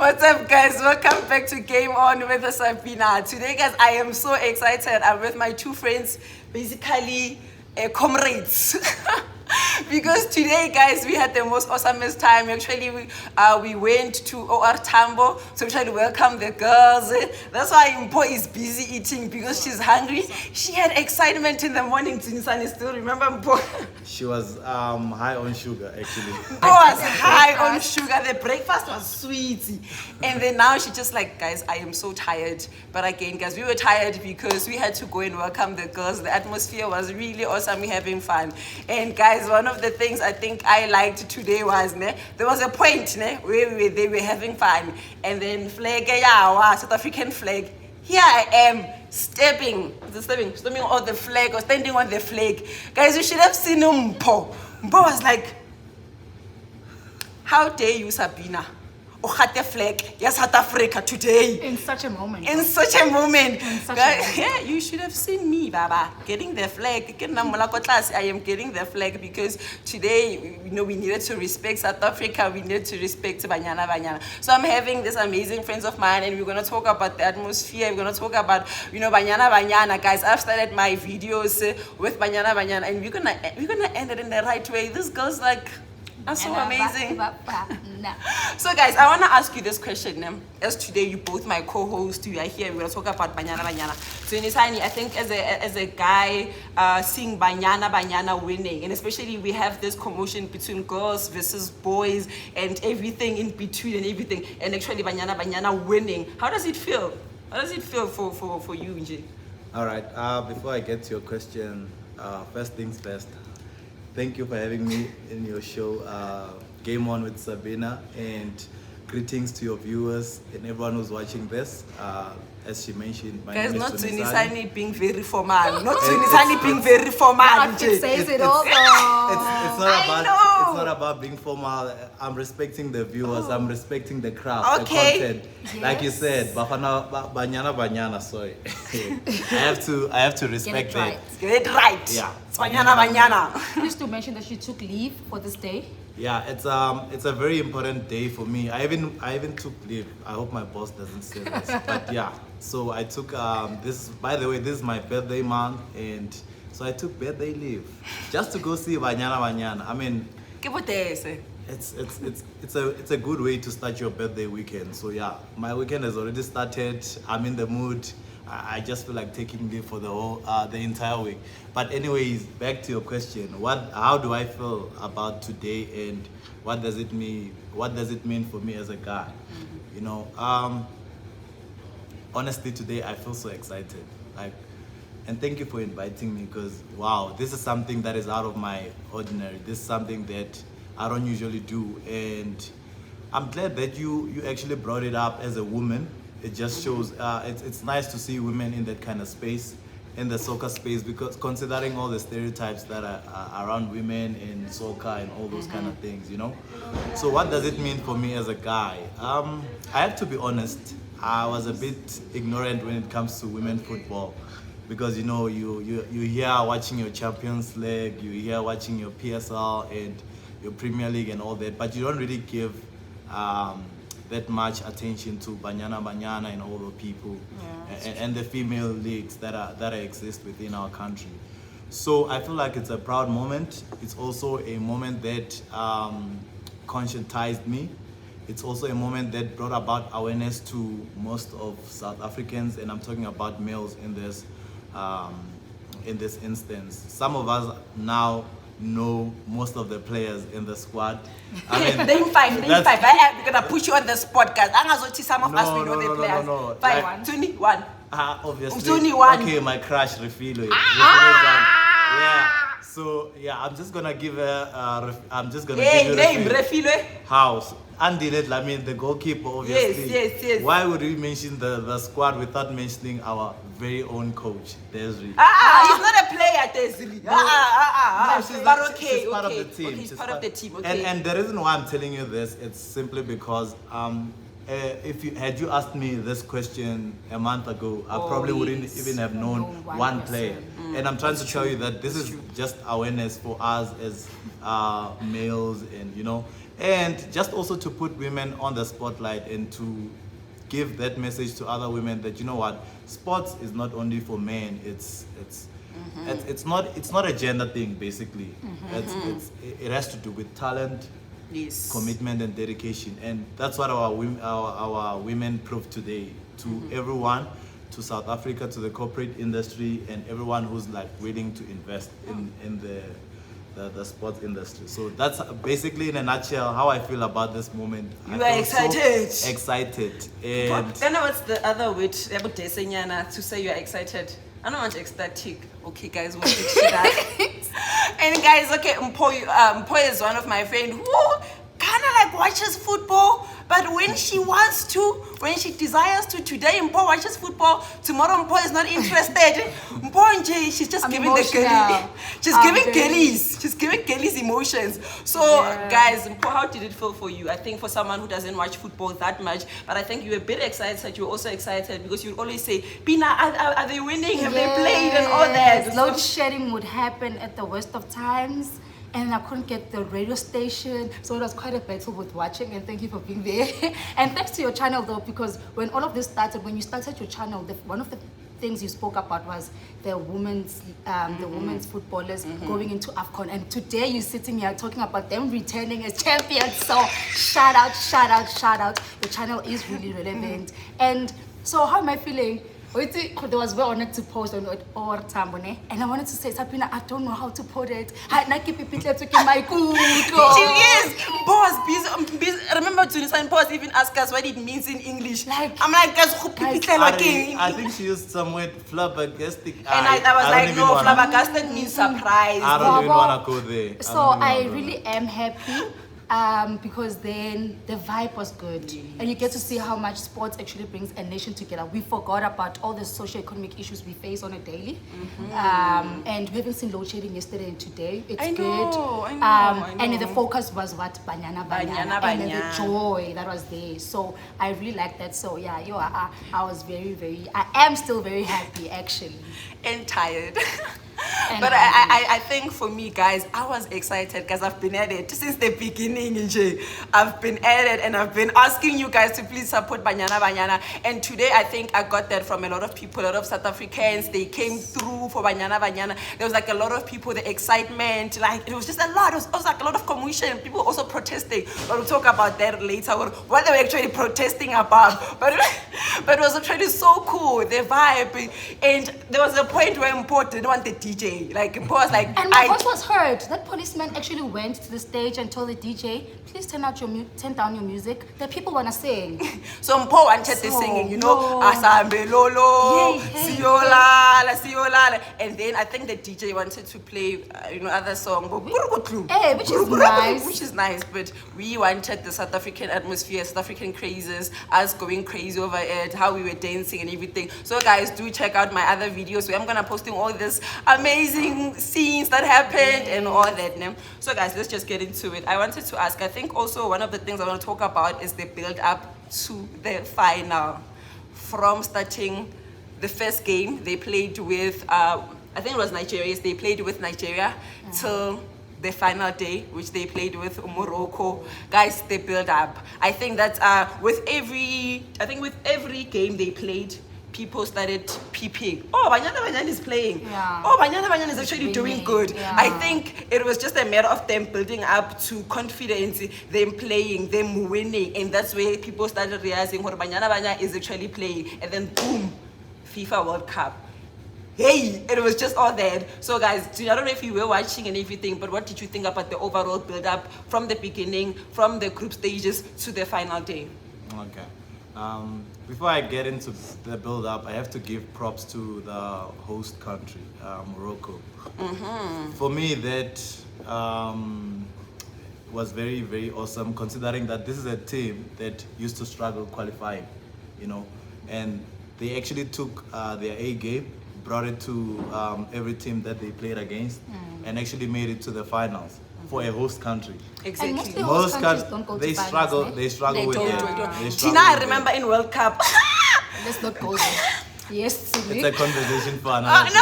What's up, guys? Welcome back to Game On with Sabina. Today, guys, I am so excited. I'm with my two friends, basically comrades. Because today, guys, we had the most awesomest time. Actually, we went to OR Tambo, so we tried to welcome the girls. That's why Mpo is busy eating because she's hungry. She had excitement in the morning. Tinisani still remember Mpo? She was high on sugar, actually. Mpo was high on sugar. The breakfast was sweet. And then now she's just like, guys, I am so tired. But again, guys, we were tired because we had to go and welcome the girls. The atmosphere was really awesome. We're having fun. And guys, one of the things I think I liked today was there was a point where they were having fun, and then flag, South African flag. Here I am stepping on the flag or standing on the flag. Guys, you should have seen Mpo. Mpo was like, how dare you, Sabina? The flag, yes, South Africa today. In such a moment. Guys, yeah, you should have seen me, Baba, getting the flag. I am getting the flag because today, we needed to respect South Africa. We needed to respect Banyana. So I'm having this amazing friends of mine, and we're gonna talk about the atmosphere. We're gonna talk about, Banyana. Guys, I've started my videos with Banyana, and we're gonna end it in the right way. This girl's like, are so amazing. So guys, I want to ask you this question. As today you both my co-hosts, you are here, we're going to talk about Banyana. So Nisani, I think as a guy seeing Banyana winning, and especially we have this commotion between girls versus boys and everything in between and everything, and actually Banyana winning. How does it feel? How does it feel for you, Nje? All right, before I get to your question, first things first. Thank you for having me in your show, Game On with Sabina, and greetings to your viewers and everyone who's watching this. As she mentioned, my guys, name not is Tunisani being very formal. Not Tunisani being very formal. It says it all. It's not about being formal. I'm respecting the viewers. I'm respecting the crowd, okay. the content. Yes. Like you said, Banyana. Sorry, I have to respect that. Get it right. Yeah. Banyana. Just to mention that she took leave for this day. Yeah, it's a very important day for me. I even took leave. I hope my boss doesn't say this, but yeah. So I took this. By the way, this is my birthday month, and so I took birthday leave just to go see Banyana. I mean, it's a good way to start your birthday weekend. So yeah, my weekend has already started. I'm in the mood. I just feel like taking leave for the entire week. But anyways, back to your question. How do I feel about today, and what does it mean? What does it mean for me as a guy? Mm-hmm. Honestly, today I feel so excited. And thank you for inviting me, because wow, this is something that is out of my ordinary. This is something that I don't usually do, and I'm glad that you actually brought it up as a woman. It just shows it's nice to see women in that kind of space, in the soccer space, because considering all the stereotypes that are around women in soccer and all those kind of things, So what does it mean for me as a guy? I have to be honest. I was a bit ignorant when it comes to women football, because you hear watching your Champions League, you hear watching your PSL and your Premier League and all that, but you don't really give that much attention to Banyana and all the people, and the female leagues that exist within our country. So I feel like it's a proud moment. It's also a moment that conscientized me. It's also a moment that brought about awareness to most of South Africans, and I'm talking about males in this instance. Some of us now know most of the players in the squad. I mean, name five. We're gonna put you on the spot, guys. Some of us we know the players. No. Five. 21. Obviously. 21. Okay, my crush Refilo. Yeah. So yeah, I'm just gonna give give you name Refilo. House. Andile, I mean the goalkeeper, obviously. Yes. Why would we mention the squad without mentioning our very own coach, Desiree? He's not a player, Desiree. She's part of the team. He's part of the team. Okay. And the reason why I'm telling you this, it's simply because had you asked me this question a month ago, I probably wouldn't even have known one player. And I'm trying to tell you that this is just awareness for us as males, and And just also to put women on the spotlight and to give that message to other women that, you know what, sports is not only for men. It's not a gender thing, basically. It has to do with talent, Yes. commitment, and dedication, and that's what our women prove today to everyone, to South Africa, to the corporate industry, and everyone who's like willing to invest in the sports industry. So that's basically, in a nutshell, how I feel about this moment. You are excited. So excited. And Then what's the other word to say you are excited? I don't want ecstatic. Okay, guys, we'll fix that. And guys, okay, Mpo is one of my friends who kind of like watches football, but when she wants to, when she desires to, today Mpo watches football, tomorrow Mpo is not interested. Mpo, she's just giving emotional. the girlie. She's giving girlies. She's giving girlies emotions. So, guys, Mpo, how did it feel for you? I think for someone who doesn't watch football that much, but I think you were a bit excited. You were also excited because you would always say, Pina, are they winning? Have they played and all that? Load shedding would happen at the worst of times. And I couldn't get the radio station, so it was quite a battle with watching, and thank you for being there. And thanks to your channel though, because when all of this started, when you started your channel, one of the things you spoke about was the women's footballers going into AFCON, and today you're sitting here talking about them returning as champions. So shout out. Your channel is really relevant. And so how am I feeling? I was very honored to post on OR Tambo, and I wanted to say, Sapina, I don't know how to put it. She is. Boss, busy. Remember to listen, boss even ask us what it means in English. I'm like, I think she used some word flabbergastic. And I was like, no, flabbergasted means surprise. I don't even want to go there. So I really am happy. Because then the vibe was good, and you get to see how much sports actually brings a nation together. We forgot about all the socio-economic issues we face on a daily, and we haven't seen load shedding yesterday and today. It's I good. know. And the focus was what banyana, and then the joy that was there. So I really like that. So yeah, I was I am still very happy actually. And tired. But I think for me, guys, I was excited because I've been at it since the beginning. I've been at it, and I've been asking you guys to please support Banyana. And today, I think I got that from a lot of people, a lot of South Africans. They came through for Banyana. There was like a lot of people, the excitement, like it was just a lot. It was also like a lot of commotion. People also protesting. But we'll talk about that later. What they were actually protesting about. But it was actually so cool, the vibe. And there was a point where Mpo didn't want the DJ. Like Mpo was like, and my voice was heard. That policeman actually went to the stage and told the DJ, please turn down your music. The people wanna sing. So Mpo wanted the singing, you know, Asambe Lolo, Siolala. And then I think the DJ wanted to play, other song, which is nice. Which is nice, but we wanted the South African atmosphere, South African crazes, us going crazy over it, how we were dancing and everything. So guys, do check out my other videos where I'm gonna posting all this amazing scenes that happened and all that. So guys, let's just get into it. I wanted to ask, I think also one of the things I want to talk about is the build up to the final. From starting the first game they played with, I think it was Nigeria. Yes, they played with Nigeria till the final day, which they played with Morocco. Guys, they build up. I think that with every game they played, people started peeping. Oh, Banyana is playing. Yeah. Oh, Banyana is actually doing good. Yeah. I think it was just a matter of them building up to confidence, them playing, them winning, and that's where people started realizing what Banyana is actually playing. And then boom, FIFA World Cup. Hey, it was just all that. So guys, I don't know if you were watching and everything, but what did you think about the overall build-up from the beginning, from the group stages to the final day? Okay. Before I get into the build-up, I have to give props to the host country, Morocco. For me, that was very, very awesome, considering that this is a team that used to struggle qualifying, and they actually took their A game, brought it to every team that they played against, and actually made it to the finals for a host country. Exactly. And most countries don't go to they finals, struggle with it. Tina, I remember in World Cup. Let's not go there. Yes, it's a conversation for another. No.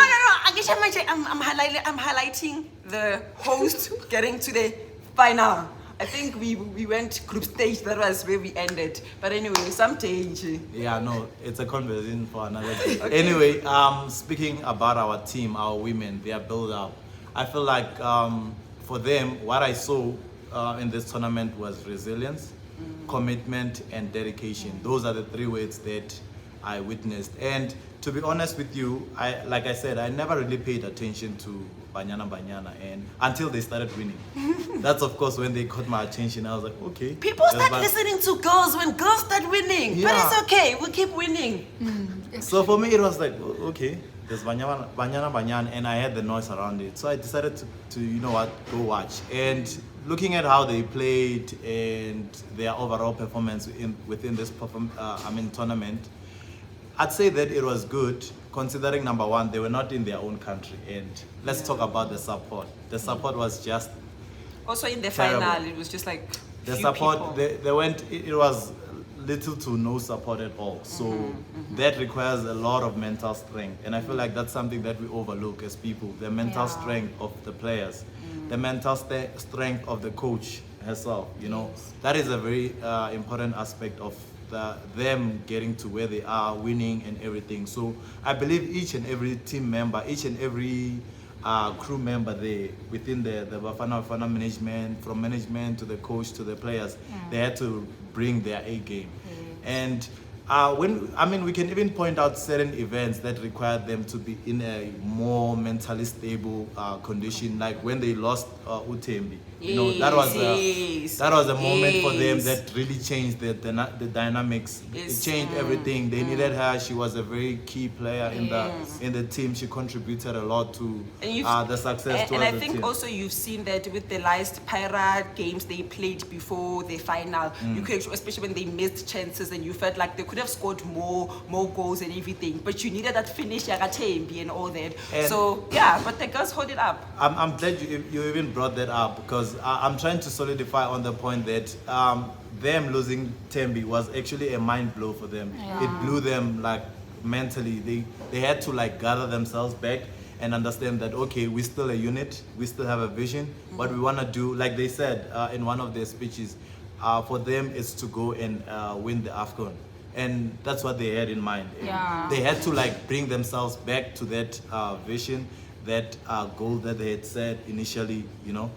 I'm highlighting the host getting to the final. I think we went group stage. That was where we ended. But anyway, some change. Yeah, no, it's a conversation for another day. Anyway, speaking about our team, our women, their build up, I feel like for them, what I saw in this tournament was resilience, commitment, and dedication. Those are the three words that I witnessed. And to be honest with you, like I said, I never really paid attention to Banyana, and until they started winning. That's of course when they caught my attention. I was like, okay. People start listening to girls when girls start winning. Yeah. But it's okay, we'll keep winning. So for me, it was like, okay, there's Banyana, and I had the noise around it. So I decided to you know what, go watch. And looking at how they played and their overall performance within this tournament, I'd say that it was good, considering number one, they were not in their own country. And let's talk about the support. The support was just Also in the terrible. final, it was just like The few support, people. they went, it was little to no support at all. So that requires a lot of mental strength. And I feel like that's something that we overlook as people, the mental strength of the players, the mental strength of the coach herself, you know. That is a very important aspect of them getting to where they are, winning and everything. So I believe each and every team member, each and every crew member there within the Bafana management, from management to the coach to the players, they had to bring their A game. And we can even point out certain events that required them to be in a more mentally stable condition, like when they lost Utembi. You know, that was a moment for them that really changed the dynamics. It changed everything. They needed her. She was a very key player in the team. She contributed a lot to the success. And I think also you've seen that with the last Pirate games they played before the final. You could, especially when they missed chances, and you felt like they could have scored more goals and everything, but you needed that finish, Yagatembi and all that. And so yeah, but the girls hold it up. I'm glad you even brought that up, because I'm trying to solidify on the point that them losing Tembi was actually a mind blow for them. It blew them like mentally. They had to like gather themselves back and understand that, okay, we're still a unit, we still have a vision. What we want to do, like they said in one of their speeches, for them is to go and win the AFCON. And that's what they had in mind. They had to like bring themselves back to that vision, that goal that they had set initially, you know.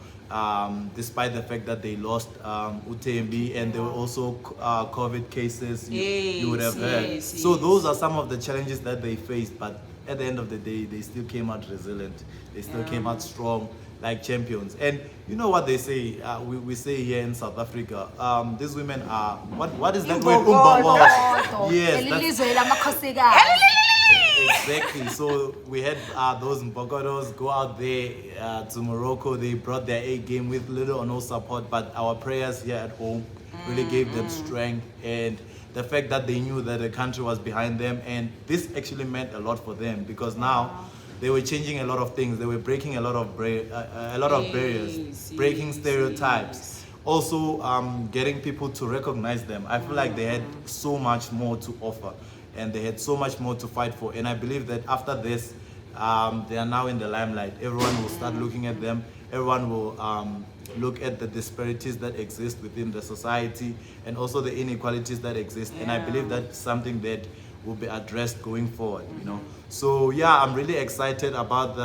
Despite the fact that they lost UTMB and there were also COVID cases, you would have heard. So those are some of the challenges that they faced, but at the end of the day, they still came out resilient. They still came out strong, like champions. And you know what they say, we say here in South Africa, these women are, what is that word? Yes, exactly. So we had those Mbokodos go out there to Morocco. They brought their A game with little or no support, but our prayers here at home really gave them strength, and the fact that they knew that the country was behind them, and this actually meant a lot for them, because now they were changing a lot of things. They were breaking a lot of barriers, breaking stereotypes. Also, getting people to recognize them. I feel like they had so much more to offer, and they had so much more to fight for. And I believe that after this, they are now in the limelight. Everyone will start looking at them. Everyone will look at the disparities that exist within the society, and also the inequalities that exist. And I believe that's something that will be addressed going forward, you know. So yeah, I'm really excited about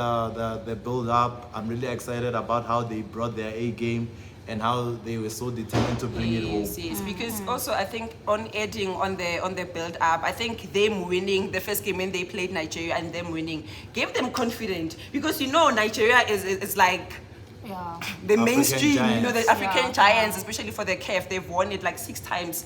the build up. I'm really excited about how they brought their A game and how they were so determined to bring it home. Yes, because also I think on adding on the build up, I think them winning the first game when they played Nigeria and them winning gave them confidence, because you know Nigeria is like the mainstream, you know, the African giants, especially for the CAF, they've won it like 6 times.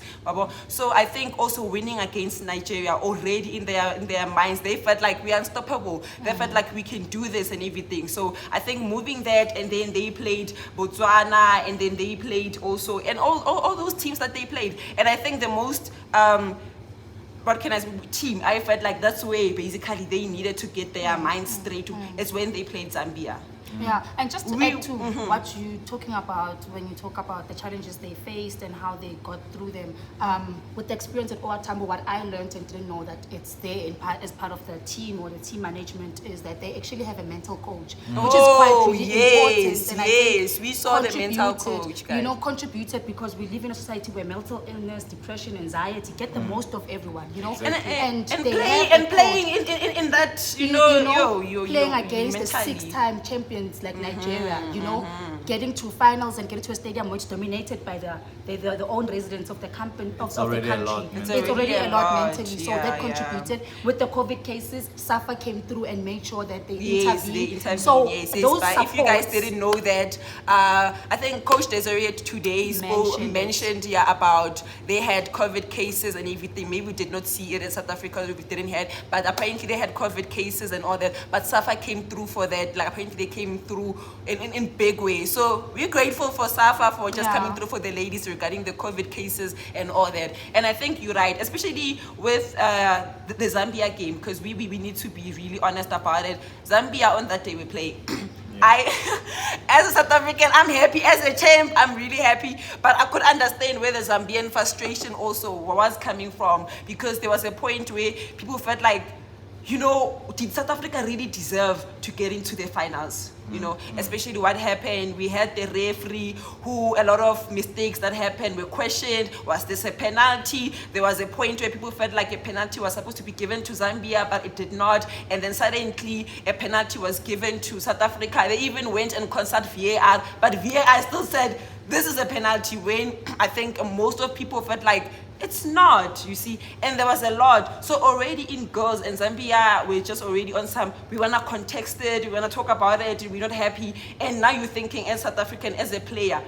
So I think also winning against Nigeria already in their minds, they felt like we are unstoppable. They felt like we can do this and everything. So I think moving that, and then they played Botswana, and then they played also, and all those teams that they played. And I think the most team, I felt like that's where basically they needed to get their minds straight. It's when they played Zambia. Yeah, and just to add to what you're talking about when you talk about the challenges they faced and how they got through them, with the experience at OR Tambo, what I learned and didn't know that it's there as part of the team or the team management is that they actually have a mental coach, which is quite really important. And I think we saw the mental contributed, coach, guys. You know, contributed because we live in a society where mental illness, depression, anxiety get the most of everyone. You know, and they playing have and a coach. playing in that, Playing against the mentally. 6-time champions like Nigeria, you know, getting to finals and getting to a stadium which is dominated by the own residents of the company of the already a country. lot, It's mentally. already a lot mentally. So Yeah, that contributed. With the COVID cases, SAFA came through and made sure that they intervened. So those but if you guys supports- didn't know that, I think Coach Desiree 2 days mentioned about they had COVID cases and everything. Maybe we did not see it in South Africa, we didn't have, but apparently they had COVID cases and all that. But SAFA came through for that. Like apparently they came through in big ways. So we're grateful for SAFA for just coming through for the ladies regarding the COVID cases and all that. And I think you're right, especially with the Zambia game, because we need to be really honest about it. Zambia on that day we play. As a South African, I'm happy. As a champ, I'm really happy. But I could understand where the Zambian frustration also was coming from, because there was a point where people felt like, you know, did South Africa really deserve to get into the finals? You know, especially what happened. We had the referee who a lot of mistakes that happened were questioned. Was this a penalty? There was a point where people felt like a penalty was supposed to be given to Zambia, but it did not. And then suddenly a penalty was given to South Africa. They even went and consulted VAR, but VAR still said this is a penalty, when I think most of people felt like it's not, you see. And there was a lot. So already in girls and Zambia, we're just already on some, we want to contest it, we want to talk about it, we're not happy. And now you're thinking as South African, as a player,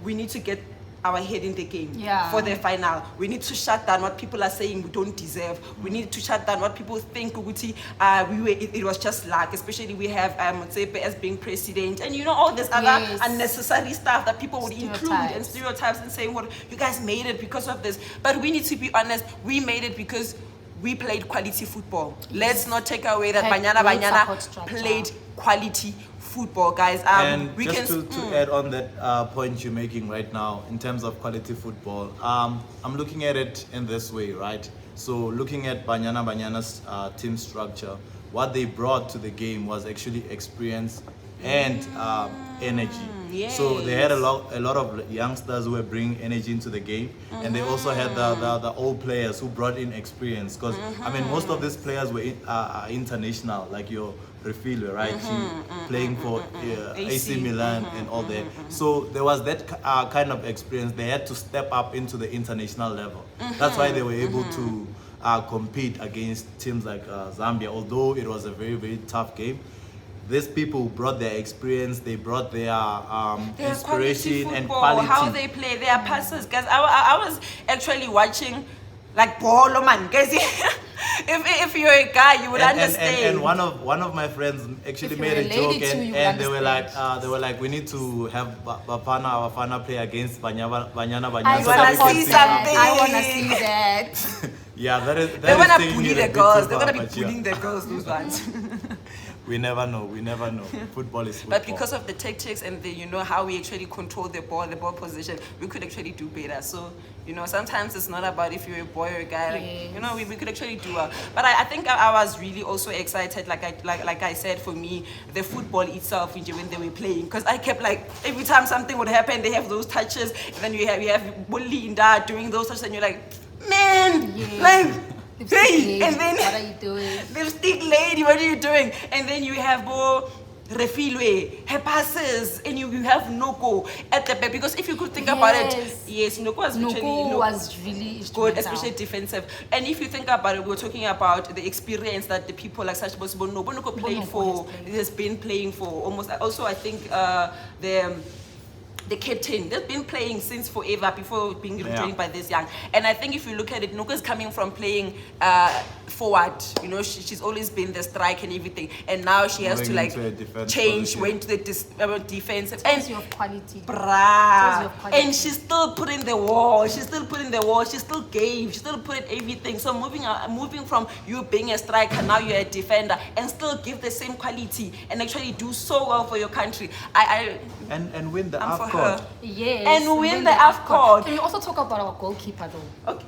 we need to get our head in the game for the final. We need to shut down what people are saying we don't deserve. We need to shut down what people think it was just luck. Especially we have Motsepe as being president, and you know all this other unnecessary stuff that people would include and stereotypes and saying, well, you guys made it because of this. But we need to be honest, we made it because we played quality football. Let's not take away that Banyana played quality football, guys. And we just to add on that point you're making right now in terms of quality football, I'm looking at it in this way, right? So looking at Banyana's team structure, what they brought to the game was actually experience and energy. So they had a lot of youngsters who were bringing energy into the game, and they also had the old players who brought in experience. Because I mean, most of these players were international, like your Refilwe, right? She playing for AC Milan and all that. So there was that kind of experience. They had to step up into the international level. That's why they were able to compete against teams like Zambia, although it was a very, very tough game. These people brought their experience, they brought their inspiration and quality. How they play, their passes, guys. I was actually watching like ball, man, guys. If you're a guy, you would understand. And one of my friends actually made a joke, and they were like, we need to have Bafana play against Banyana. I wanna see something. I wanna see that. Yeah, they're gonna bully the girls. They're gonna be bullying the girls. Those ones. We never know. Football is football. But because of the tactics and the, you know, how we actually control the ball position, we could actually do better. So, you know, sometimes it's not about if you're a boy or a guy. Like, you know, we could actually do well. But I think I was really also excited, like I said, for me, the football itself when they were playing. Because I kept like, every time something would happen, they have those touches. And then you have Bolinda doing those touches, and you're like, man, like... Hey, and then what are you doing? Lipstick lady, what are you doing? And then you have Refilwe, her passes, and you have Noko at the back. Because if you could think about it, yes, Noko was really good, especially defensive. And if you think about it, we're talking about the experience that the people like such as Bonoko played for, has been playing for almost. Also, I think the captain. They've been playing since forever before being rejoined by this young. And I think if you look at it, Nuka is coming from playing forward. You know, she's always been the strike and everything. And now she has to like change, went to the defense. And you have quality. Bruh. And she's still putting the wall. She's still putting the wall. She still gave. She still put everything. So moving from you being a striker, now you're a defender, and still give the same quality and actually do so well for your country. And win the I'm for AFCON. her. Yes. And win the AFCON. Can we also talk about our goalkeeper though? Okay.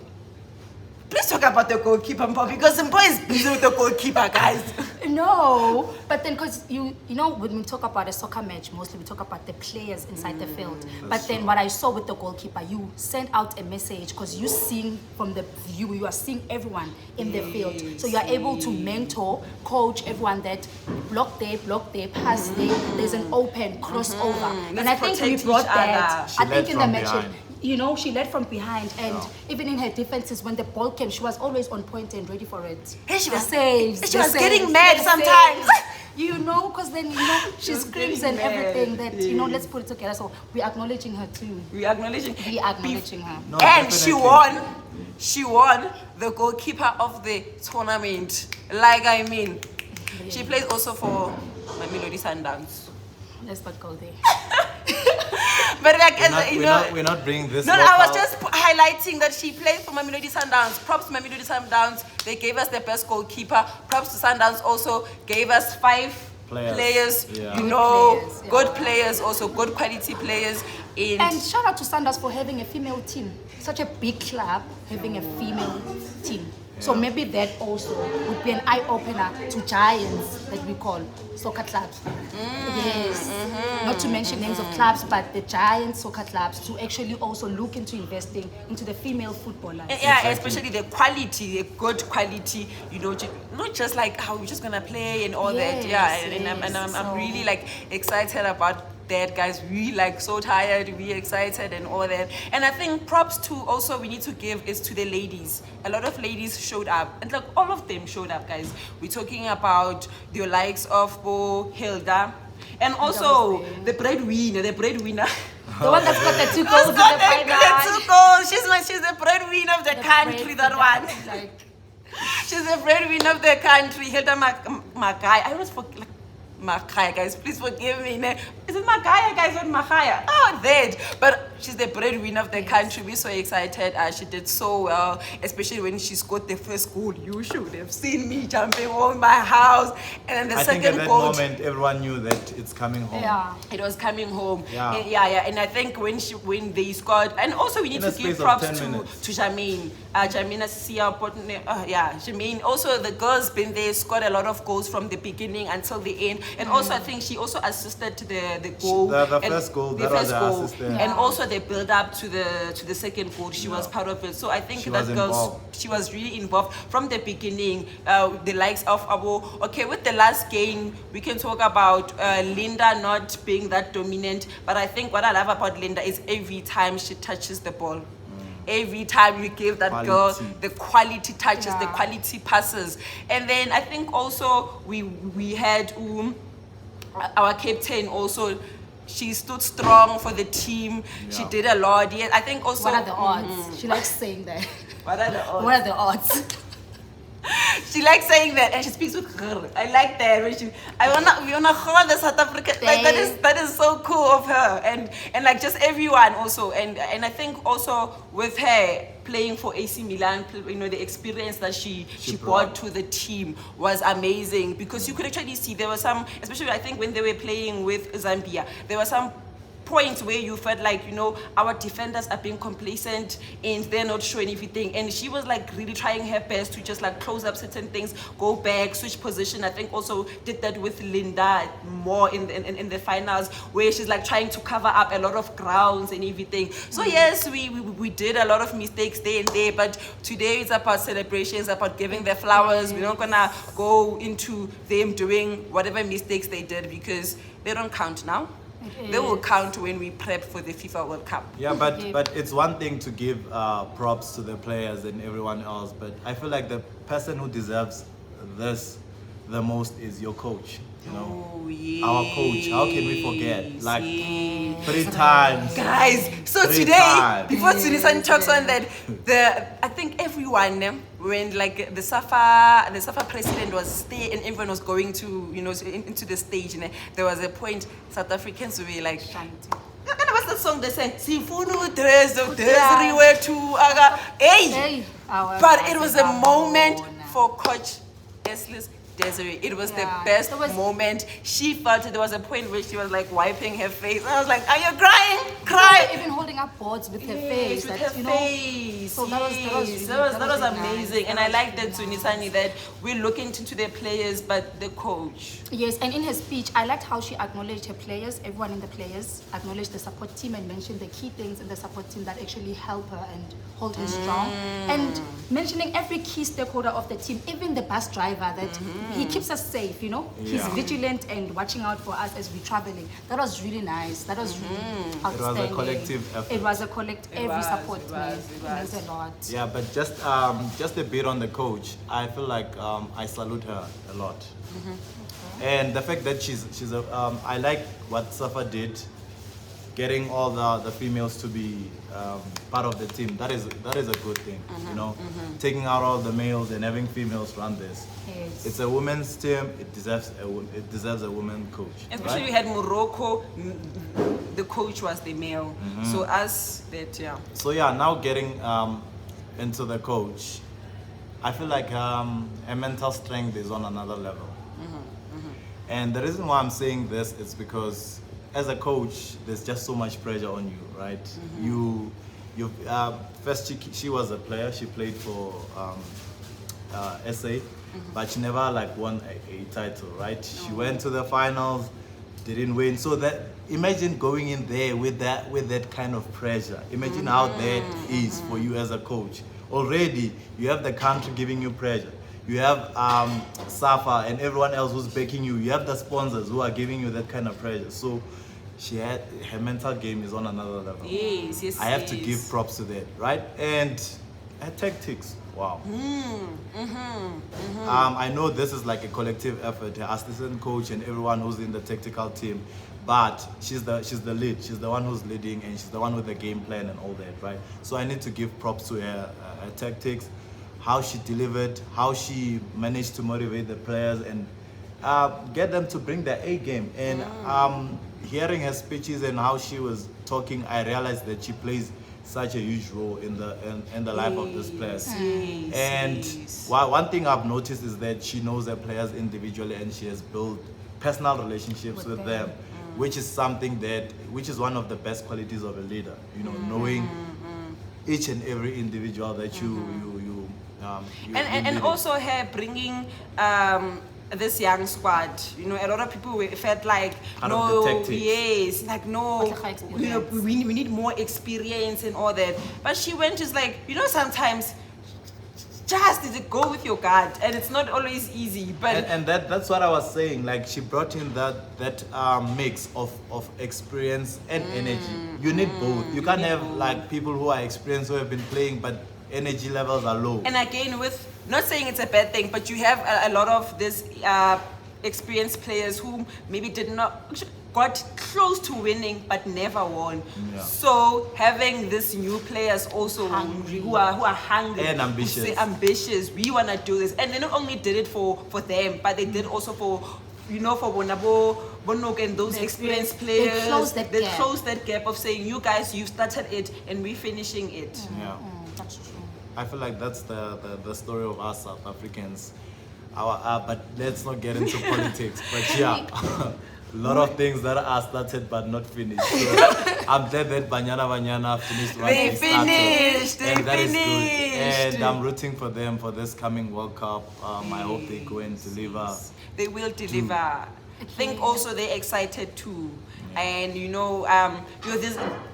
Please talk about the goalkeeper, Mpo, because Mpo is busy with the goalkeeper, guys. No, but then because you know when we talk about a soccer match, mostly we talk about the players inside the field. But then what I saw with the goalkeeper, you send out a message because you seeing from the view, you are seeing everyone in the field. So you are able to mentor, coach everyone that block there, pass there, there's an open crossover. And I think we brought that. I think in the match. You know, she led from behind, and even in her defenses, when the ball came, she was always on point and ready for it. Hey, she was getting mad sometimes. You know, because then, you know, she screams and everything that, you know, let's put it together. So we're acknowledging her too. We're acknowledging her. No, and definitely. She won the goalkeeper of the tournament. Like, I mean, she plays also for my Melody Sundowns. Let's not go there. But like, we're not bringing this. No, I was just highlighting that she played for Mamelodi Sundowns. Props to Mamelodi Sundowns. They gave us the best goalkeeper. Props to Sundowns also gave us 5 players. You know, good players also, good quality players. And shout out to Sundowns for having a female team. Such a big club having a female team. So maybe that also would be an eye-opener to giants that we call soccer clubs. Yes. Not to mention names of clubs, but the giant soccer clubs to actually also look into investing into the female footballers. Yeah, especially the quality, the good quality, you know, not just like how we're just going to play and all that. Yeah, and I'm really like excited about that, guys. We like so tired, we excited and all that. And I think props to also we need to give is to the ladies. A lot of ladies showed up, and like all of them showed up, guys. We're talking about the likes of Bo, Hilda, and also the breadwinner. The one that's got the 2 goals in the final. The 2 goals. She's the breadwinner of the country, that one. She's the breadwinner of the country. Hilda Magai. I always forget. Makaya, guys, please forgive me. Is it Makaya, guys, or Makaya? Oh, that. But she's the breadwinner of the country. We're so excited. She did so well, especially when she scored the first goal. You should have seen me jumping on my house. And then the second think at goal. that moment, everyone knew that it's coming home. Yeah, it was coming home. Yeah. And I think when they scored, and also we need to give props to Jermaine. Jermaine, Jermaine. Also, the girls been there, scored a lot of goals from the beginning until the end. And also, I think she also assisted to the goal. The first goal. The first goal. And also the build up to the second goal. She was part of it. So I think she was really involved from the beginning. The likes of Abu. Okay, with the last game, we can talk about Linda not being that dominant. But I think what I love about Linda is every time she touches the ball. Every time you give that girl the quality touches, the quality passes. And then I think also we had our captain also. She stood strong for the team. She did a lot. Yeah, I think also. What are the odds? She likes saying that. What are the odds? What are the odds? She likes saying that, and she speaks with her. I like that. When we wanna hold the South African. Like that is so cool of her, and like just everyone also, and I think also with her playing for AC Milan, you know, the experience that she brought to the team was amazing, because you could actually see there were some, especially I think when they were playing with Zambia, there were some points where you felt like, you know, our defenders are being complacent and they're not showing everything, and she was like really trying her best to just like close up certain things, go back, switch position. I think also did that with Linda more in the finals, where she's like trying to cover up a lot of grounds and everything. So yes, we did a lot of mistakes there and there, but today it's about celebrations, about giving their flowers. We're not gonna go into them doing whatever mistakes they did, because they don't count now. They will count when we prep for the FIFA World Cup. Yeah, but it's one thing to give props to the players and everyone else, but I feel like the person who deserves this the most is your coach. You know, Oh, yes. our coach. How can we forget? Like Yes. 3 times. Guys, so 3 today, times. before Tunisan talks on that, I think everyone, when like the SAFA president was staying and everyone was going to, into the stage, and there was a point South Africans were like, what's that song they sang? Sifunu dress of everywhere to aga. Hey! But it was a moment for Coach Eslis Desiree. It was the best moment. She felt it. There was a point where she was like wiping her face. I was like, are you crying? Cry! Even holding up boards with her Yes, face. with that, her you know, face. So that was That was really amazing. nice. And That I was like that really Tunisani nice. that we're looking into their players, but the coach. Yes, and in her speech, I liked how she acknowledged her players, everyone in the players, acknowledged the support team and mentioned the key things in the support team that actually help her and hold her strong. And mentioning every key stakeholder of the team, even the bus driver, that he keeps us safe, you know? He's Yeah. vigilant and watching out for us as we're traveling. That was really nice. That was really outstanding. collective effort. It was a collective, every was, support it was, means, it was. means a lot. Yeah, but just a bit on the coach. I feel like I salute her a lot, and the fact that she's a I like what SAFA did, getting all the females to be part of the team. That is a good thing, you know, taking out all the males and having females run this. Yes. It's a women's team. It deserves a woman coach. Especially right? we had Morocco, the coach was the male. So us, that, yeah. So yeah, now getting into the coach, I feel like her mental strength is on another level. And the reason why I'm saying this is because as a coach, there's just so much pressure on you, right? First she was a player. She played for SA, but she never like won a title, right? She went to the finals, didn't win. So that imagine going in there with that kind of pressure. Imagine how that is for you as a coach. Already you have the country giving you pressure. You have SAFA and everyone else who's backing you. You have the sponsors who are giving you that kind of pressure. So her mental game is on another level. Yes. I have to give props to that, right? And her tactics, wow. I know this is like a collective effort. Her assistant coach and everyone who's in the tactical team, but she's the lead. She's the one who's leading, and she's the one with the game plan and all that, right? So I need to give props to her tactics, how she delivered, how she managed to motivate the players and get them to bring their A game. And hearing her speeches and how she was talking, I realized that she plays such a huge role in the life of these players. And one thing I've noticed is that she knows her players individually and she has built personal relationships with them, which is one of the best qualities of a leader. You know, knowing each and every individual that And also her bringing this young squad. You know, a lot of people felt like, Kind of the tactics. yes, like no, you know, we need more experience and all that. But she went just like, you know, sometimes just go with your gut, and it's not always easy. But and that's what I was saying. Like she brought in that mix of experience and energy. You need both. You can't have like people who are experienced who have been playing, but energy levels are low. And again, with not saying it's a bad thing, but you have a lot of this experienced players who maybe got close to winning but never won. Yeah. So having these new players also who are hungry And ambitious. who say ambitious, we want to do this, and they not only did it for them, but they did also for, you know, for Bonok and those experienced players. They closed that gap of saying, you guys, you started it and we're finishing it. Yeah. That's true. I feel like that's the story of us South Africans. But let's not get into politics. But yeah, a lot of things that are started but not finished. So I'm glad that Banyana finished what They started. finished. And that is good. finished. And I'm rooting for them for this coming World Cup. I hope they go and deliver. They will deliver. I think also they're excited too. And you know,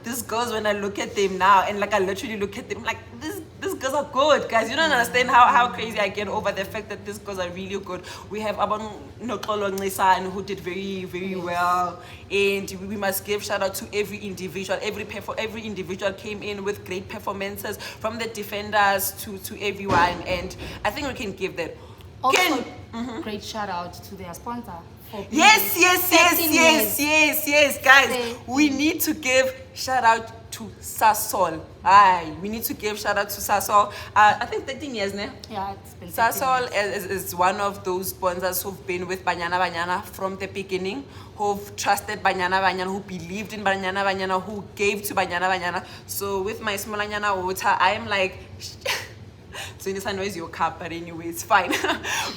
these girls, when I look at them now, and like I literally look at them like these girls are good, guys. You don't understand how crazy I get over the fact that these girls are really good. We have Abang Nokolo Ngisan who did very, very well, and we must give shout out to every individual. Every individual came in with great performances, from the defenders to everyone, and I think we can give that. Also, great shout out to their sponsor. For being Yes, there. 13 years. guys. Say- We need to give shout out to Sasol. Aye, we need to give shout out to Sasol. I think 13 years now. Yeah, it's been 13 Sasol years. is one of those sponsors who've been with Banyana Banyana from the beginning, who've trusted Banyana Banyana, who believed in Banyana Banyana, who gave to Banyana Banyana. So with my small Anyana water, I am like, so this I know is your cup, but anyway, it's fine.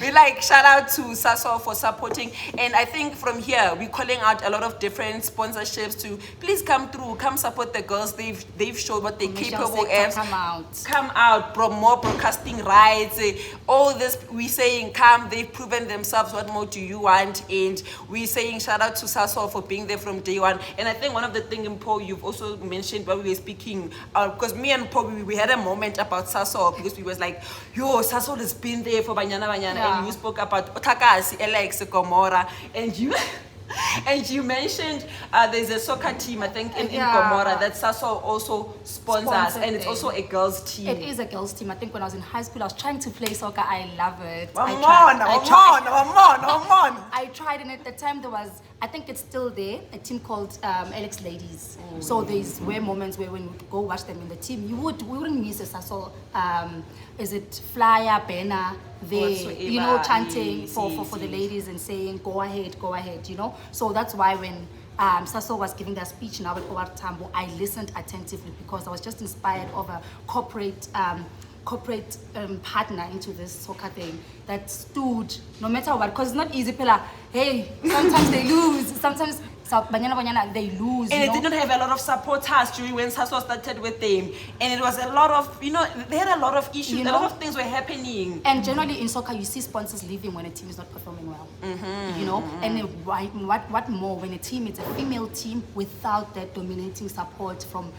We like shout out to Sasol for supporting, and I think from here we're calling out a lot of different sponsorships to please come through, come support the girls. They've showed what they're Commercial capable sector, of. come out. Come out, more broadcasting rights, all this we saying come, they've proven themselves, what more do you want? And we saying shout out to Sasol for being there from day one. And I think one of the things in Paul you've also mentioned while we were speaking, because me and Paul we had a moment about Sasol because we was like, yo, Sasol has been there for Banyana Banyana, Yeah. and you spoke about Otakasi, Alex, Gomora, and you and you mentioned there's a soccer team, I think, in Yeah. Gomora that Sasol also sponsors, Sponsored and it's them. also a girls team. It is a girls' team. I think when I was in high school, I was trying to play soccer. I love it. Come on. I tried, and at the time there was, I think it's still there, a team called Alex Ladies. So there's were moments where when we go watch them in the team, we wouldn't miss a Sasol. Is it flyer, banner, Whatsoever. you know, chanting Yes, for yes, the yes. ladies and saying, go ahead, you know. So that's why when Sasol was giving their speech now at OR Tambo, I listened attentively because I was just inspired of a corporate partner into this soccer thing that stood no matter what, because it's not easy. Pela, hey, sometimes they lose, sometimes Banyana they lose. And you it did know? not have a lot of supporters during when Sasol started with them. And it was a lot of, they had a lot of issues, You a know? lot of things were happening. And generally in soccer, you see sponsors leaving when a team is not performing well. You know, and what more when a team is a female team without that dominating support from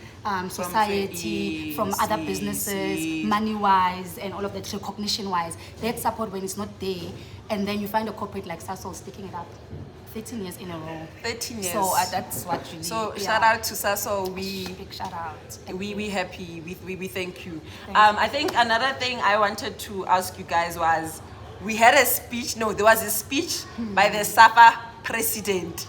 society, from yes, other yes, businesses, yes. money-wise, and all of that, recognition-wise. That support when it's not there, and then you find a corporate like Sasol sticking it up. 13 years in a row. 13 years. So that's what really. So yeah. shout out to Sasol. Big shout out. We happy. We thank you. Thank I think another thing I wanted to ask you guys was, we had a speech. No, there was a speech by the SAFA president.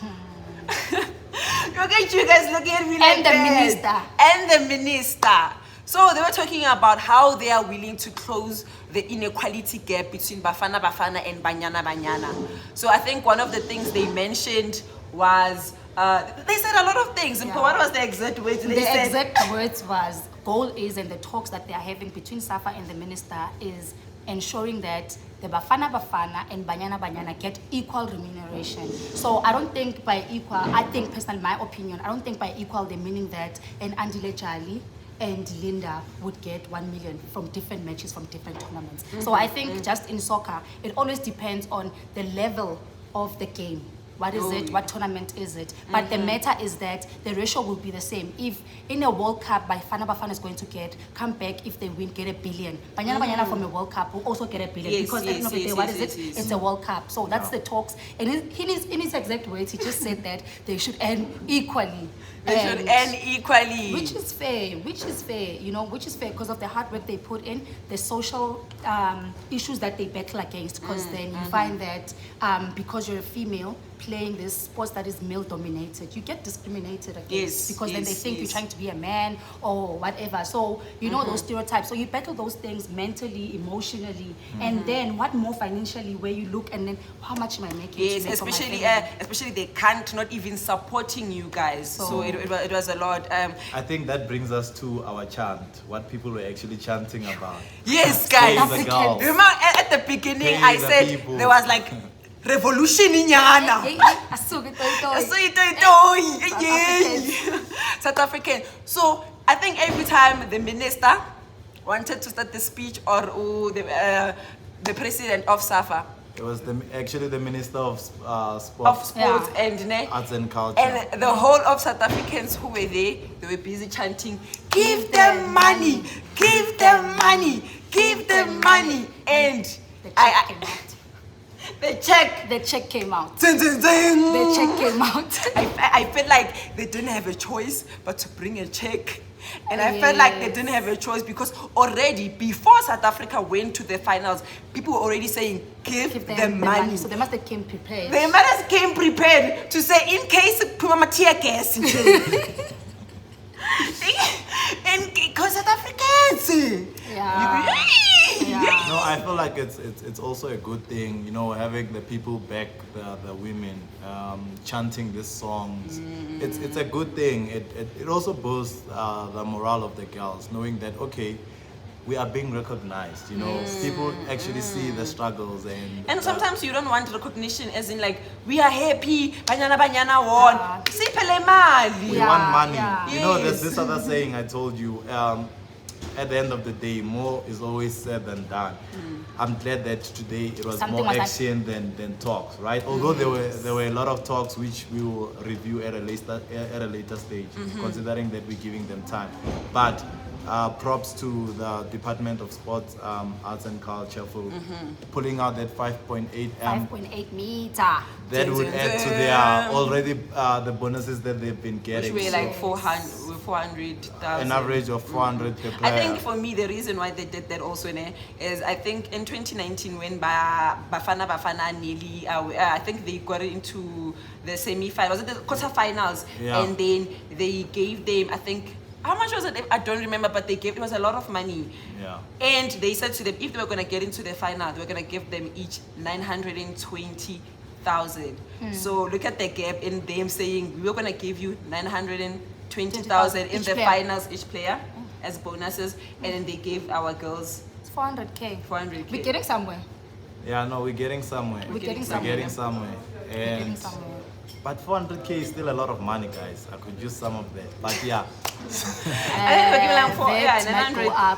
Look at you guys looking at me like And the that. minister. And the minister. So they were talking about how they are willing to close the inequality gap between Bafana Bafana and Banyana Banyana. So I think one of the things they mentioned was, they said a lot of things. Yeah. What was the exact words they The said? exact words was, goal is, and the talks that they are having between SAFA and the minister is ensuring that the Bafana Bafana and Banyana Banyana get equal remuneration. So I don't think by equal, I think personally, my opinion, I don't think by equal they're meaning that an Andile Jali and Linda would get 1 million from different matches from different tournaments. So I think just in soccer, it always depends on the level of the game. What is it? What tournament is it? But the matter is that the ratio will be the same. If in a World Cup, Bafana Bafana is going to come back if they win, get $1 billion. Banyana Banyana from a World Cup will also get $1 billion. Yes, Because yes, at the end of the day, yes, what yes, is it? yes, yes. It's a World Cup. So that's the talks. And in his exact words, he just said that they should earn equally. They should And- earn equally. which is fair, you know, which is fair because of the hard work they put in, the social issues that they battle against, because then you find that because you're a female playing this sports that is male dominated, you get discriminated against, Yes, because then they yes, think yes. you're trying to be a man or whatever. So you know those stereotypes. So you battle those things mentally, emotionally, and then what more financially, where you look and then how much am I making? Yes, to make for my especially family? especially they can't not even supporting you guys. So it was a lot. I think that brings us to our chant, what people were actually chanting about. Yes, Pay guys. the girls. Remember at the beginning Pay I the said people. there was like revolution in Yana. Hey, asuke, toi, toi. So South yeah. South African. So I think every time the minister wanted to start the speech or the president of SAFA It was actually the Minister of of Sports, sports Yeah. and Arts and Culture. and the whole of South Africans who were there, they were busy chanting, "Give them money, give them money, give them money," and The check came out. the check. The check came out. Zing, zing, zing. The check came out. I feel like they didn't have a choice but to bring a check. And I felt like they didn't have a choice because already before South Africa went to the finals, people were already saying, give them money. So they must have came prepared. They must have came prepared to say, in case Puma tear gas. And because South Africans. Yeah. No, I feel like it's also a good thing, you know, having the people back, the women chanting these songs. It's a good thing. It also boosts the morale of the girls, knowing that okay, we are being recognized. You know, people actually see the struggles and sometimes you don't want recognition, as in like we are happy, banyana won. Sipele mali. we want money. Yeah. You know, there's this other saying I told you. At the end of the day, more is always said than done. I'm glad that today it was Something more was action than talks, right? Although there were a lot of talks which we will review at a later stage, considering that we're giving them time. But props to the Department of Sports, Arts and Culture for pulling out that 5.8 5.8 meter. that would add to their already the bonuses that they've been getting. Which were like 400,000. An average of 400 per player. I think for me the reason why they did that also is I think in 2019 when Bafana nearly I think they got into the semi-finals, the quarterfinals, and then they gave them, I think, how much was it? I don't remember, but it was a lot of money. Yeah. And they said to them, if they were going to get into the final, they were going to give them each 920,000. So look at the gap in them saying, we're going to give you 920,000 in the finals, each player, as bonuses. And then they gave our girls It's 400K. 400K. We're getting somewhere. Yeah, no, we're getting somewhere. We're getting somewhere. We're And getting somewhere. but 400K is still a lot of money, guys. I could use some of that. But yeah. I think we're giving like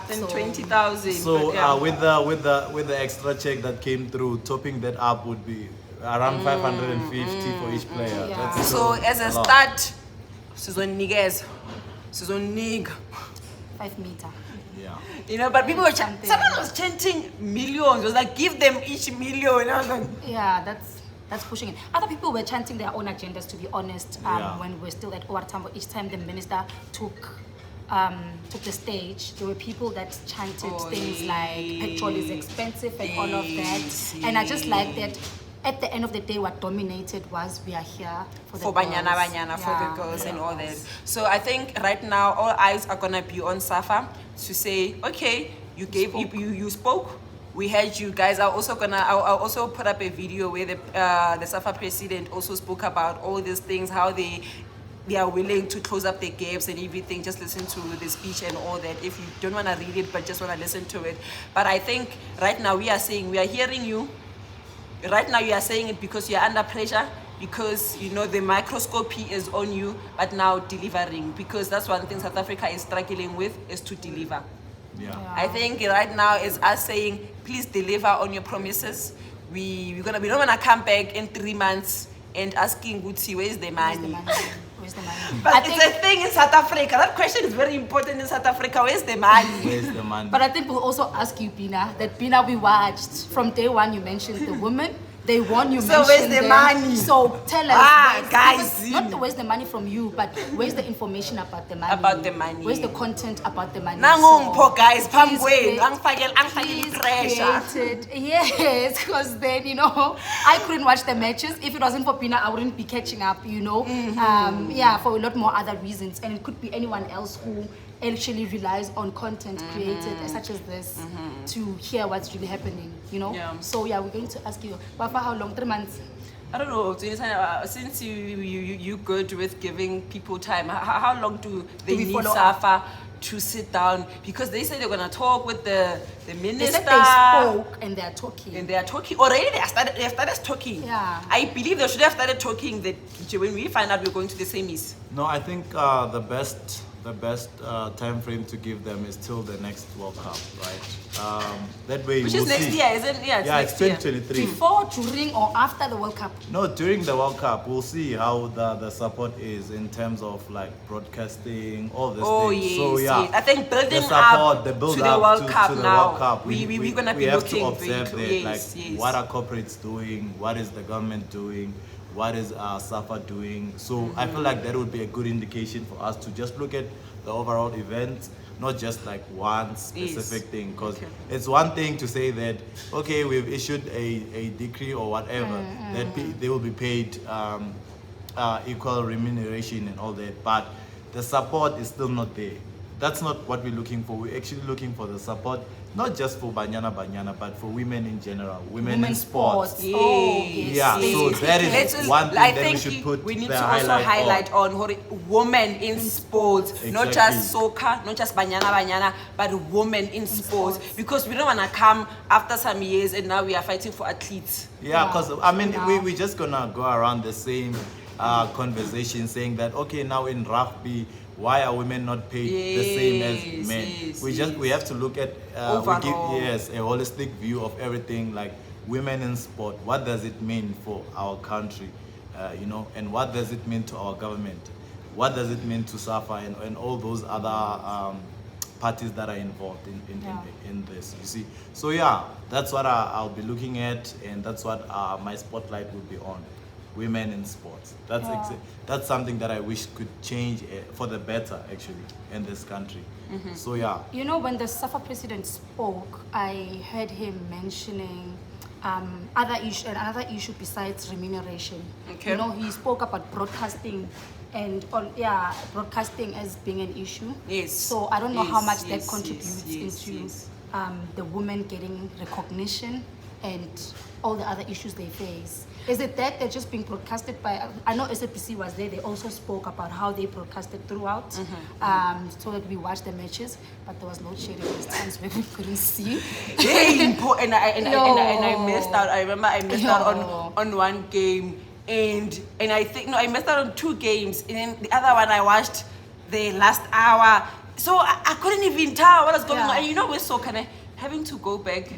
920,000. So with the extra check that came through, topping that up would be around 550 for each player. Yeah. That's So still as a lot. start, season 5 meter. Yeah. You know, but people were Something. someone was chanting millions. It was like, give them each million. And I was like, Yeah, that's pushing it. Other people were chanting their own agendas, to be honest, when we were still at OR Tambo. Each time the minister took the stage, there were people that chanted things like petrol is expensive and all of that. And I just like that at the end of the day, what dominated was we are here for the banyana girls. for the girls and all that. So I think right now all eyes are gonna be on SAFA to say, okay, you spoke. We heard you guys. I'll also put up a video where the SAFA president also spoke about all these things, how they are willing to close up the gaps and everything. Just listen to the speech and all that. If you don't want to read it, but just want to listen to it. But I think right now we are hearing you. Right now you are saying it because you are under pressure, because you know the microscope is on you, but now delivering, because that's one thing South Africa is struggling with, is to deliver. Yeah. I think right now is us saying, please deliver on your promises. We don't wanna come back in 3 months and asking Gucci, where's the money? Where's the money? But it's a thing in South Africa. That question is very important in South Africa. Where's the money? Where's the money? But I think we'll also ask you, Pina, we watched from day one. You mentioned the women. Day one, you So mentioned where's the them. money? So tell us, guys. not where's the money from you, but where's the information about the money? About the money. Where's the content about the money? Nangongpho, guys, please phamkwenu, create- angifakele pressure. create it. Yes, because then, you know, I couldn't watch the matches. If it wasn't for Pina, I wouldn't be catching up, you know. For a lot more other reasons. And it could be anyone else who actually relies on content created such as this to hear what's really happening, you know. So we're going to ask you, but for how long? 3 months? I don't know. Since you good with giving people time, how long do they need follow SAFA to sit down? Because they say they're gonna talk with the They minister. said they spoke and they're talking. And they are talking already. They have started talking. Yeah. I believe they should have started talking that when we find out we're going to the semis. No, I think the best time frame to give them is till the next World Cup, right? That way Which we'll is next see. year, isn't it? Yeah, It's next year. 2023. Before, during, or after the World Cup? No, during the World Cup, we'll see how the support is in terms of like broadcasting, all this things. Yes, So yeah, yes. I think building the support, up the build to the up World to Cup the now. World Cup. We're gonna be have looking to observe very that, yes, like yes. what are corporates doing, what is the government doing, what is SAFA doing. So I feel like that would be a good indication for us to just look at the overall event, not just like one specific thing. Because Okay. it's one thing to say that, okay, we've issued a decree or whatever, that they will be paid equal remuneration and all that, but the support is still not there. That's not what we're looking for. We're actually looking for the support, not just for Banyana, but for women in general, women in sports. Yes. Oh, yes. Yeah, yes. so that is Let's- one thing I that we think should put we need the to also highlight on women in sports, not Exactly. just soccer, not just banyana, but women in sports. sports. Because we don't want to come after some years and now we are fighting for athletes. Yeah, because I mean, Yeah. we're just gonna go around the same conversation saying that, okay, now in rugby, why are women not paid the same as men? Yes, We have to look at we give, Overall. yes, a holistic view of everything, like women in sport. What does it mean for our country, you know, and what does it mean to our government? What does it mean to SAFA and all those other parties that are involved in this, you see? So yeah, that's what I'll be looking at, and that's what my spotlight will be on. Women in sports. That's something that I wish could change for the better, actually, in this country. So yeah. You know, when the SAFA president spoke, I heard him mentioning another issue besides remuneration. Okay. You know, he spoke about broadcasting and broadcasting as being an issue. Yes. So I don't know how Yes, much yes, that contributes yes, into yes. the women getting recognition and all the other issues they face. Is it that they're just being broadcasted by, I know SAPC was there, they also spoke about how they broadcasted throughout, so that we watched the matches, but there was load shedding these times where we couldn't see. Very important. I missed out. I remember I missed out Yo. on one game, and I think I missed out on 2 games, and then the other one I watched the last hour, so I couldn't even tell what was going on. And you know, we're so kind of having to go back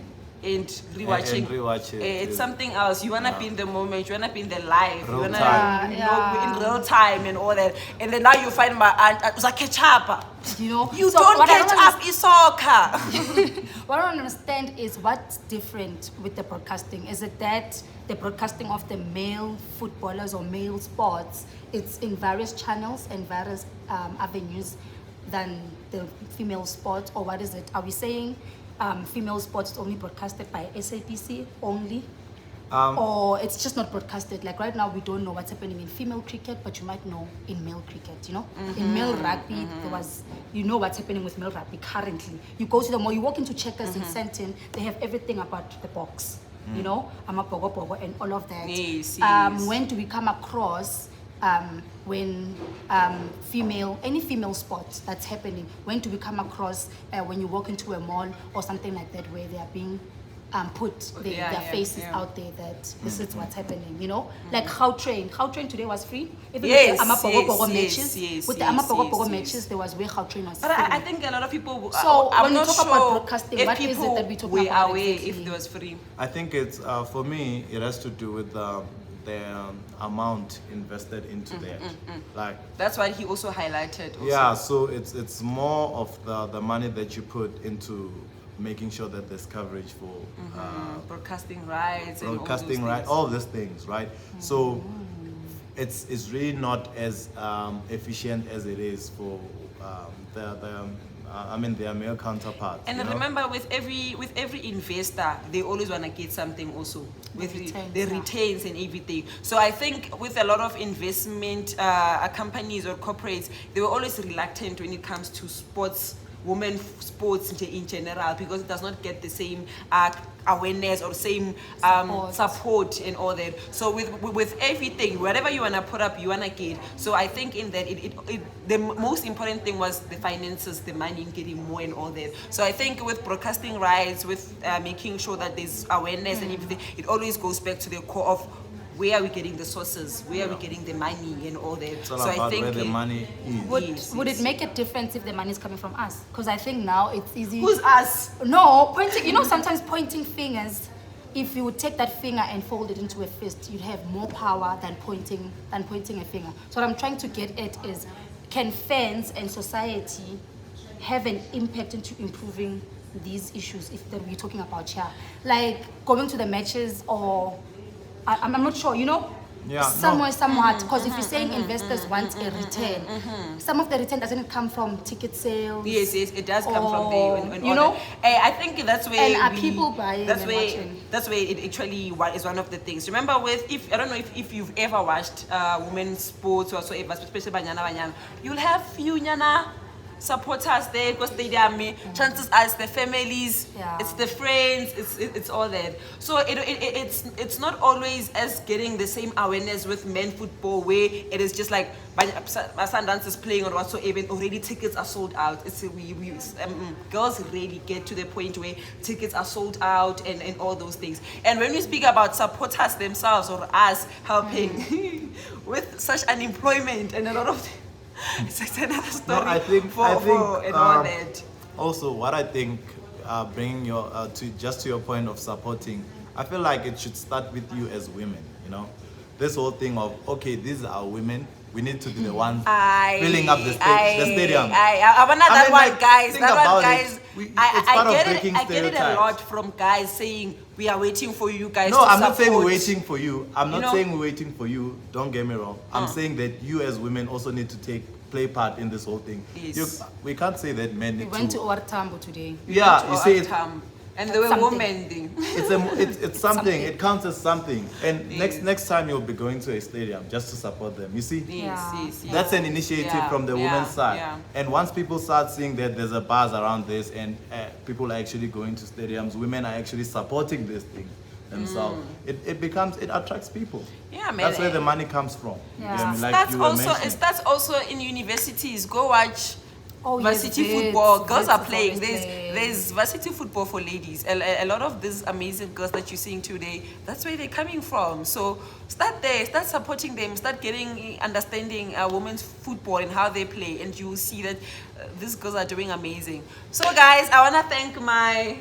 and rewatching. And rewatch it. It's something else. You wanna be in the moment. You wanna be in the live. Real You wanna time. you know, in real time and all that. And then now you find my aunt. It was like catch up. You know, You So don't what I catch don't up. It's soccer. What I don't understand is what's different with the broadcasting. Is it that the broadcasting of the male footballers or male sports, it's in various channels and various avenues than the female sport, or what is it? Are we saying female sports is only broadcasted by SAPC only? Or it's just not broadcasted? Like right now, we don't know what's happening in female cricket, but you might know in male cricket, you know? In male rugby, you know what's happening with male rugby currently. You go to the mall, you walk into Checkers in Sandton, they have everything about the box, you know? Amapogo and all of that. Yes, yes. When do we come across when any female sport that's happening, when do we come across when you walk into a mall or something like that where they are being put their faces out there that this is what's happening, you know? Like Gautrain today was free. Even Yes, with the Amapogo yes, matches, yes, with the yes, Amapogo yes, matches, there was where Gautrain was But free. I think a lot of people. So I'm when we not talk sure about broadcasting, if what is it people that we talking were about aware exactly? if it was free. I think it's for me, it has to do with the amount invested into that. Like, That's why he also highlighted. Also. yeah, so it's more of the money that you put into making sure that there's coverage for Broadcasting rights. broadcasting, and all those right? things. All these things, right? So it's really not as efficient as it is for their male counterparts. And you know? remember, with every investor, they always want to get something also with returns, the yeah. returns and everything. So I think with a lot of investment companies or corporates, they were always reluctant when it comes to sports, women sports in general, because it does not get the same awareness or same support and all that. So with everything, whatever you wanna put up, you wanna get. So I think in that the most important thing was the finances, the money, getting more and all that. So I think with broadcasting rights, with making sure that there's awareness and everything, it always goes back to the core of where are we getting the sources, where are we getting the money and all that. It's all so about I think where the money is. Would it make a difference if the money is coming from us? Because I think now it's easy. Who's us? No, pointing. You know, sometimes pointing fingers. If you would take that finger and fold it into a fist, you'd have more power than pointing a finger. So what I'm trying to get at is, can fans and society have an impact into improving these issues that we're talking about here? Like going to the matches, or I'm not sure. You know, Yeah, somewhere, somewhat. Because if you're saying investors want a return, some of the return doesn't come from ticket sales. Yes, it does come from there. And you all know? that. I think that's where And are people buying that's and where watching? that's where it actually is one of the things. Remember, if I don't know if you've ever watched women's sports or whatsoever, especially Banyana, you'll have few nyana supporters there because chances are it's the families, it's the friends, it's all that. So it's not always as getting the same awareness with men football where it is just like Sundance is playing or whatsoever and already tickets are sold out. It's girls really get to the point where tickets are sold out and all those things. And when we speak about supporters themselves or us helping with such unemployment and a lot of it's another story. No, I think and all that. Also, what I think, bringing your to your point of supporting, I feel like it should start with you as women. You know, this whole thing of okay, these are women. We need to be the ones filling up the stadium. I want that mean, one, like, guys. think That one, about guys. it. I get it a lot from guys saying we are waiting for you guys. No, to I'm not saying we're support." waiting for you. I'm not You know? saying we're waiting for you. Don't get me wrong. I'm saying that you as women also need to play part in this whole thing. Yes. We can't say that men We need went to. to OR Tambo today. Yeah, you see, and there were Something. women thing. it's something. Something. It counts as something. And Yes. next time you'll be going to a stadium just to support them. You see. Yes. That's an initiative from the women's side. Yeah. And once people start seeing that there's a buzz around this and people are actually going to stadiums, women are actually supporting this thing themselves, it attracts people. Yeah, man. That's where the money comes from. Yeah. You know what I mean? Like That's you were also mentioning. it starts also in universities. Go watch Yes, varsity Vets. football. Girls Vets are is playing. always There's playing. there's varsity football for ladies. A lot of these amazing girls that you're seeing today, that's where they're coming from. So start there, start supporting them, start getting understanding women's football and how they play, and you will see that these girls are doing amazing. So guys, I wanna thank my.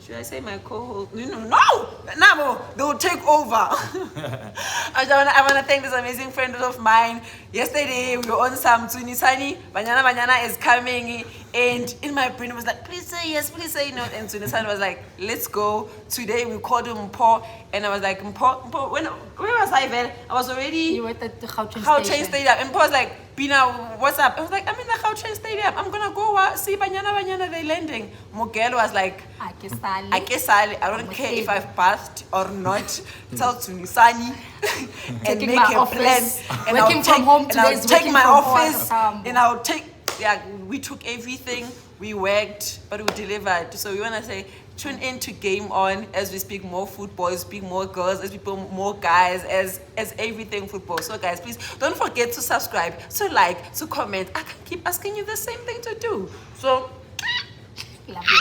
Should I say my co-host? No, they will take over. I want to thank this amazing friend of mine. Yesterday we were on some Tunisani. Banyana is coming, and in my brain it was like, please say yes, please say no. And Tunisani was like, let's go. Today we called him Mpo, and I was like, Mpo. Where was I then? I was already. You were at the Gauteng Gauteng Stadium. And Mpo was like, Bina, what's up? I was like, I'm in the Gauteng Stadium. I'm gonna go see Banyana, they're landing. Mogelo was like, I don't care if I've passed or not. Tell Tunisani and Taking make my a plan. office. And Working from home and I'll today is take working my from office home. and I'll take. Yeah, we took everything. We worked, but we delivered. So we wanna say, tune in to Game On as we speak more football, speak more girls, as people more guys, as everything football. So guys, please don't forget to subscribe, to like, to comment. I can keep asking you the same thing to do. So Love you.